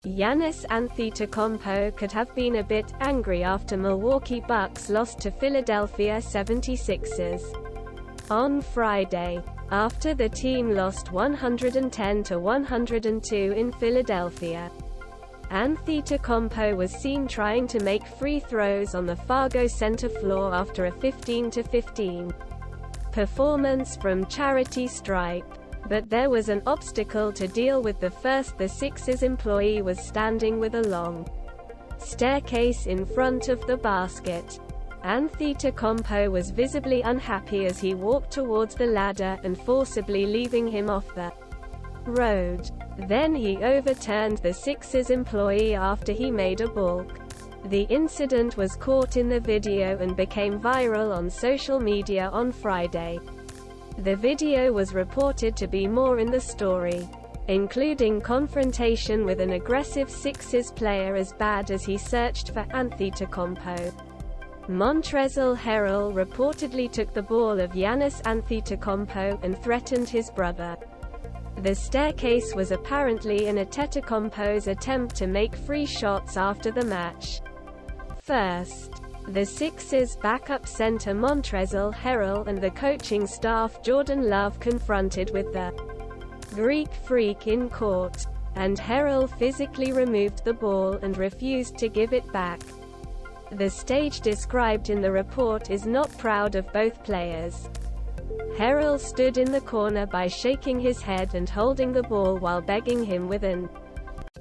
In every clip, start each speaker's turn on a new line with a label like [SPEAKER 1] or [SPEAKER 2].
[SPEAKER 1] Giannis Anthetokounmpo could have been a bit angry after Milwaukee Bucks lost to Philadelphia 76ers on Friday, after the team lost 110-102 in Philadelphia. Anthetokounmpo was seen trying to make free throws on the Fargo Center floor after a 15-15 performance from charity stripe. But there was an obstacle to deal with. The Sixers employee was standing with a long staircase in front of the basket. Anthetokounmpo was visibly unhappy as he walked towards the ladder and forcibly leaving him off the road. Then he overturned the Sixers employee after he made a balk. The incident was caught in the video and became viral on social media on Friday. The video was reported to be more in the story, including confrontation with an aggressive Sixers player as bad as he searched for Anthetokounmpo. Montrezl Harrell reportedly took the ball of Giannis Anthetokounmpo and threatened his brother. The staircase was apparently in Antetokounmpo's attempt to make free shots after the match. First, the Sixers backup center Montrezl Harrell and the coaching staff Jordan Love confronted with the Greek Freak in court, and Harrell physically removed the ball and refused to give it back. The stage described in the report is not proud of both players. Harrell stood in the corner by shaking his head and holding the ball while begging him with an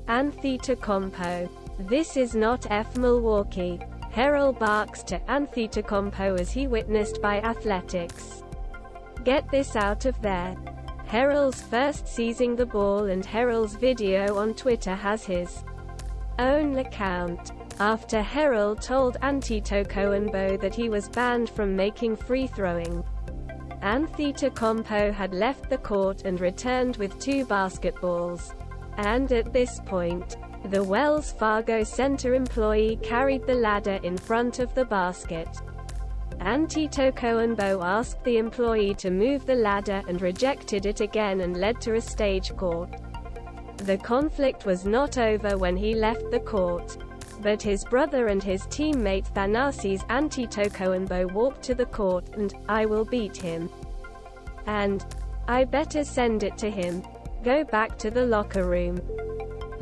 [SPEAKER 1] Anthetokounmpo. "This is not F Milwaukee," Harrell barks to Anthetokounmpo as he witnessed by Athletics. "Get this out of there." Harrell's first seizing the ball, and Harrell's video on Twitter has his own account. After Harrell told Anthetokounmpo that he was banned from making free throwing, Anthetokounmpo had left the court and returned with 2 basketballs. And at this point, the Wells Fargo Center employee carried the ladder in front of the basket. Anthetokounmpo asked the employee to move the ladder and rejected it again and led to a stage court. The conflict was not over when he left the court, but his brother and his teammate Thanasis Anthetokounmpo walked to the court and, "I will beat him," and "I better send it to him. Go back to the locker room."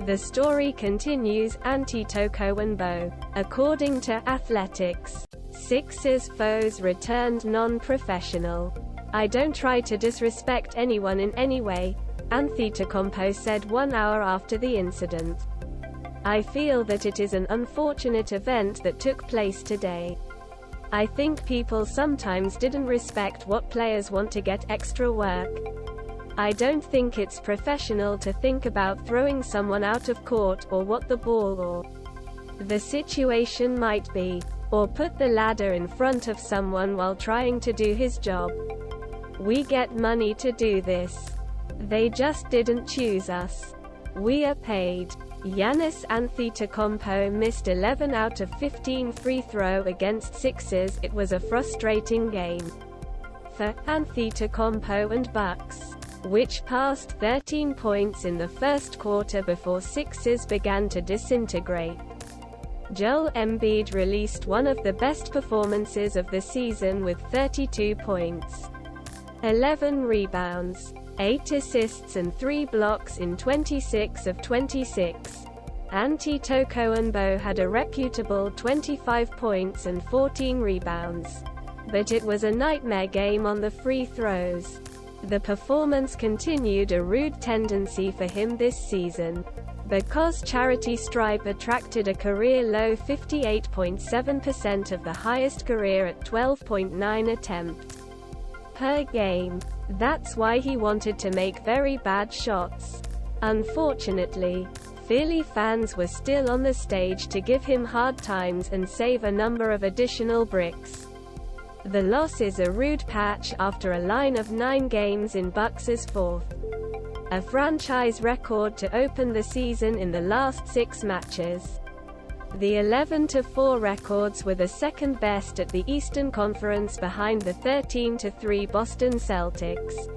[SPEAKER 1] The story continues. Anthetokounmpo, according to Athletics, Sixers foes returned non-professional. "I don't try to disrespect anyone in any way," Anthetokounmpo said 1 hour after the incident. "I feel that it is an unfortunate event that took place today. I think people sometimes didn't respect what players want to get extra work. I don't think it's professional to think about throwing someone out of court or what the ball or the situation might be, or put the ladder in front of someone while trying to do his job. We get money to do this. They just didn't choose us. We are paid." Giannis Anthetokounmpo missed 11 out of 15 free throw against Sixers. It was a frustrating game for Anthetokounmpo and Bucks, which passed 13 points in the first quarter before Sixers began to disintegrate. Joel Embiid released one of the best performances of the season with 32 points, 11 rebounds, 8 assists and 3 blocks in 26 of 26. Anthetokounmpo had a reputable 25 points and 14 rebounds. But it was a nightmare game on the free throws. The performance continued a rude tendency for him this season, because charity stripe attracted a career-low 58.7% of the highest career at 12.9 attempts per game. That's why he wanted to make very bad shots. Unfortunately, Philly fans were still on the stage to give him hard times and save a number of additional bricks. The loss is a rude patch after a line of 9 games in Bucks' fourth, a franchise record to open the season in the last 6 matches. The 11-4 records were the second best at the Eastern Conference behind the 13-3 Boston Celtics.